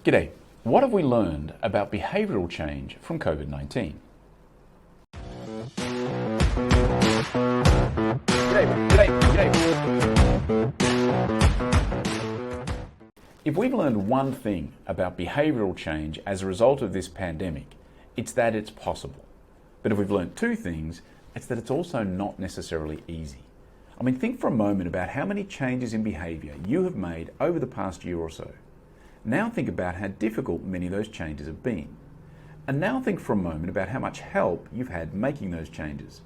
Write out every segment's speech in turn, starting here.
G'day. What have we learned about behavioural change from COVID-19? If we've learned one thing about behavioural change as a result of this pandemic, it's that it's possible. But if we've learned two things, it's that it's also not necessarily easy. I mean, think for a moment about how many changes in behaviour you have made over the past year or so. Now think about how difficult many of those changes have been. And now think for a moment about how much help you've had making those changes.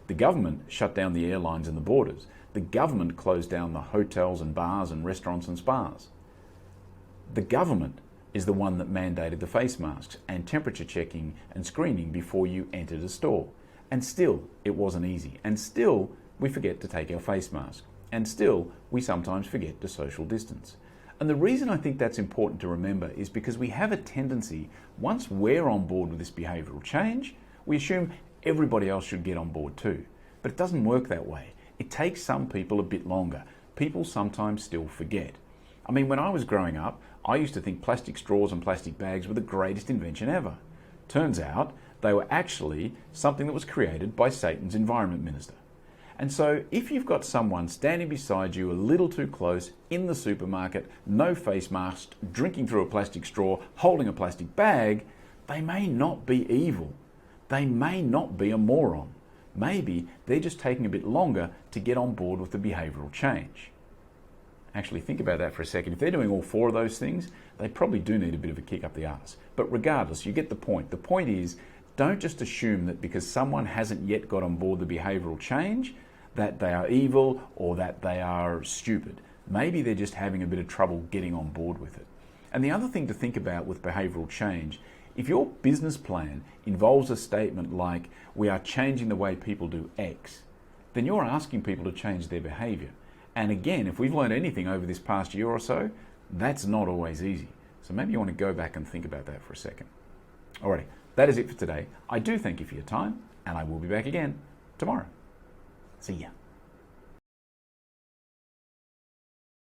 The government shut down the airlines and the borders. The government closed down the hotels and bars and restaurants and spas. The government is the one that mandated the face masks and temperature checking and screening before you entered a store. And still, it wasn't easy. And still, we forget to take our face mask. And still, we sometimes forget to social distance. And the reason I think that's important to remember is because we have a tendency, once we're on board with this behavioural change, we assume everybody else should get on board too. But it doesn't work that way. It takes some people a bit longer. People sometimes still forget. I mean, when I was growing up, I used to think plastic straws and plastic bags were the greatest invention ever. Turns out, they were actually something that was created by Satan's environment minister. And so if you've got someone standing beside you a little too close in the supermarket, no face mask, drinking through a plastic straw, holding a plastic bag, they may not be evil. They may not be a moron. Maybe they're just taking a bit longer to get on board with the behavioural change. Actually, think about that for a second. If they're doing all four of those things, they probably do need a bit of a kick up the arse. But regardless, you get the point. The point is, don't just assume that because someone hasn't yet got on board the behavioural change, that they are evil or that they are stupid. Maybe they're just having a bit of trouble getting on board with it. And the other thing to think about with behavioural change, if your business plan involves a statement like, we are changing the way people do X, then you're asking people to change their behaviour. And again, if we've learned anything over this past year or so, that's not always easy. So maybe you want to go back and think about that for a second. Alrighty, that is it for today. I do thank you for your time, and I will be back again tomorrow. See ya.